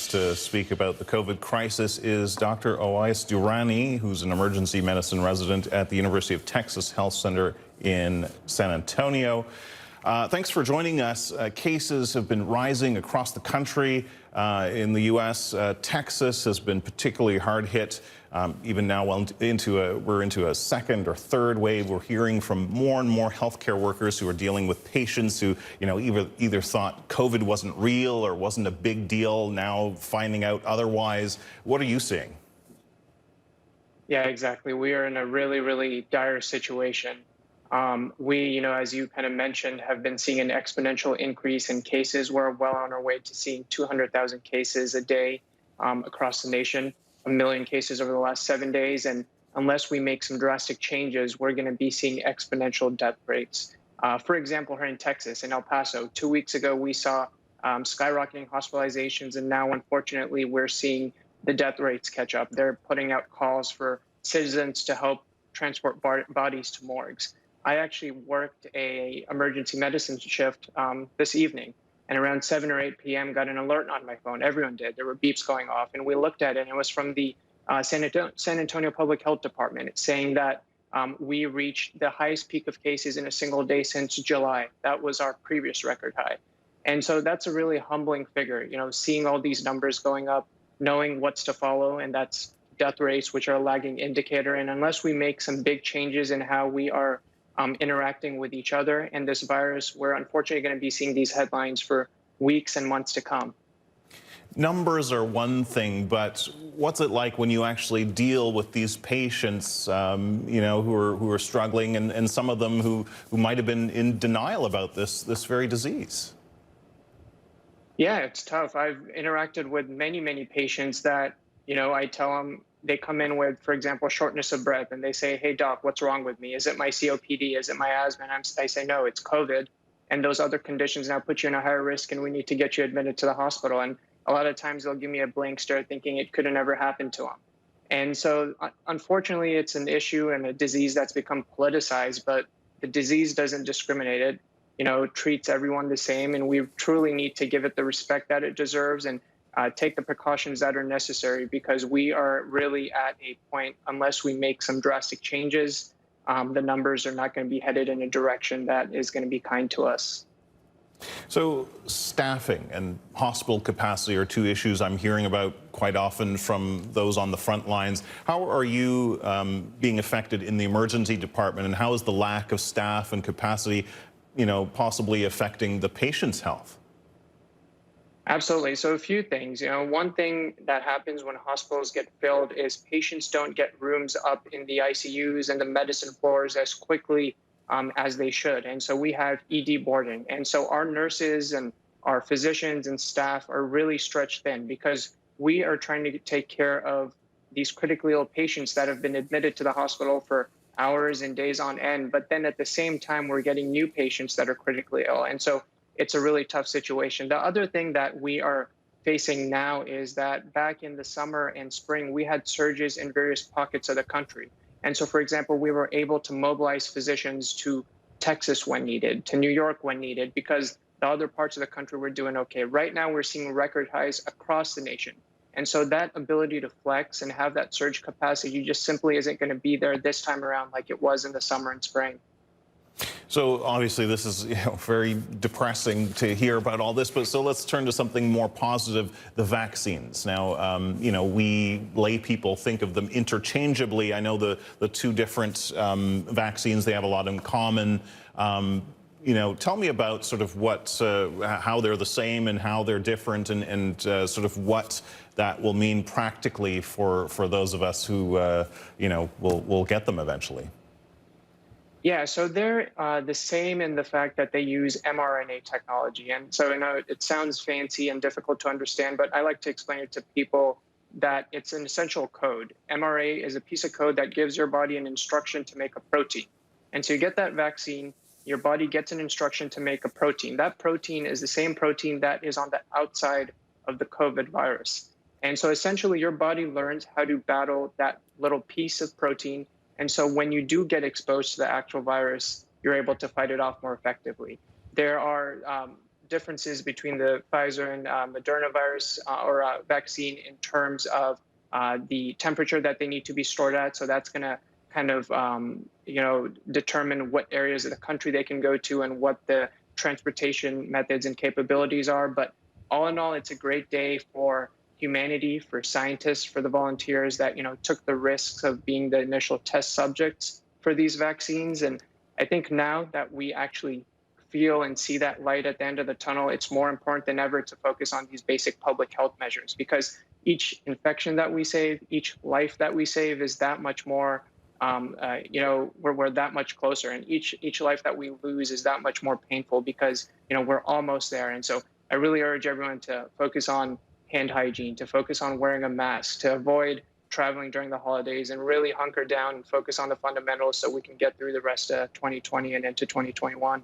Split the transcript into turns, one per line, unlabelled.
us to speak about the COVID crisis is Dr. Owais Durrani, who's an emergency medicine resident at the University of Texas Health Center in San Antonio. Thanks for joining us. Cases have been rising across the country. In the U.S., Texas has been particularly hard hit. Even now, we're into a second or third wave. We're hearing from more and more healthcare workers who are dealing with patients who, either thought COVID wasn't real or wasn't a big deal, now finding out otherwise. What are you seeing?
Yeah, exactly. We are in a really, really dire situation. We, as you kind of mentioned, have been seeing an exponential increase in cases. We're well on our way to seeing 200,000 cases a day across the nation, 1 million cases over the last 7 days. And unless we make some drastic changes, we're going to be seeing exponential death rates. For example, here in Texas, in El Paso, 2 weeks ago, we saw skyrocketing hospitalizations. And now, unfortunately, we're seeing the death rates catch up. They're putting out calls for citizens to help transport bodies to morgues. I actually worked a emergency medicine shift this evening, and around 7 or 8 p.m. got an alert on my phone. Everyone did. There were beeps going off, and we looked at it, and it was from the San Antonio Public Health Department. It's saying that we reached the highest peak of cases in a single day since July. That was our previous record high. And so that's a really humbling figure, seeing all these numbers going up, knowing what's to follow, and that's death rates, which are a lagging indicator. And unless we make some big changes in how we are interacting with each other and this virus, we're unfortunately going to be seeing these headlines for weeks and months to come.
Numbers are one thing, but what's it like when you actually deal with these patients, who are struggling, and some of them who might have been in denial about this very disease?
Yeah, it's tough. I've interacted with many, many patients that, I tell them, they come in with, for example, shortness of breath, and they say, "Hey, doc, what's wrong with me? Is it my COPD? Is it my asthma?" And I say, "No, it's COVID. And those other conditions now put you in a higher risk, and we need to get you admitted to the hospital." And a lot of times they'll give me a blank stare thinking it could have never happened to them. And so, unfortunately, it's an issue and a disease that's become politicized, but the disease doesn't discriminate. It treats everyone the same, and we truly need to give it the respect that it deserves and take the precautions that are necessary, because we are really at a point, unless we make some drastic changes, the numbers are not going to be headed in a direction that is going to be kind to us.
So staffing and hospital capacity are two issues I'm hearing about quite often from those on the front lines. How are you being affected in the emergency department, and how is the lack of staff and capacity, possibly affecting the patient's health?
Absolutely. So a few things. One thing that happens when hospitals get filled is patients don't get rooms up in the ICUs and the medicine floors as quickly as they should. And so we have ED boarding. And so our nurses and our physicians and staff are really stretched thin, because we are trying to take care of these critically ill patients that have been admitted to the hospital for hours and days on end. But then at the same time, we're getting new patients that are critically ill. And so it's a really tough situation. The other thing that we are facing now is that back in the summer and spring, we had surges in various pockets of the country. And so, for example, we were able to mobilize physicians to Texas when needed, to New York when needed, because the other parts of the country were doing okay. Right now, we're seeing record highs across the nation. And so that ability to flex and have that surge capacity just simply isn't going to be there this time around like it was in the summer and spring.
So obviously this is very depressing to hear about all this, but so let's turn to something more positive, the vaccines. Now, we lay people think of them interchangeably. I know the two different vaccines, they have a lot in common. Tell me about sort of how they're the same and how they're different, and sort of what that will mean practically for those of us who, will get them eventually.
Yeah, so they're the same in the fact that they use mRNA technology. And so I know it sounds fancy and difficult to understand, but I like to explain it to people that it's an essential code. mRNA is a piece of code that gives your body an instruction to make a protein. And so you get that vaccine, your body gets an instruction to make a protein. That protein is the same protein that is on the outside of the COVID virus. And so essentially your body learns how to battle that little piece of protein. And so when you do get exposed to the actual virus, you're able to fight it off more effectively. There are differences between the Pfizer and Moderna virus vaccine in terms of the temperature that they need to be stored at. So that's going to kind of determine what areas of the country they can go to and what the transportation methods and capabilities are. But all in all, it's a great day for humanity, for scientists, for the volunteers that took the risks of being the initial test subjects for these vaccines. And I think now that we actually feel and see that light at the end of the tunnel, it's more important than ever to focus on these basic public health measures, because each infection that we save, each life that we save is that much more, we're that much closer. And each life that we lose is that much more painful because, we're almost there. And so I really urge everyone to focus on hand hygiene, to focus on wearing a mask, to avoid traveling during the holidays, and really hunker down and focus on the fundamentals so we can get through the rest of 2020 and into 2021.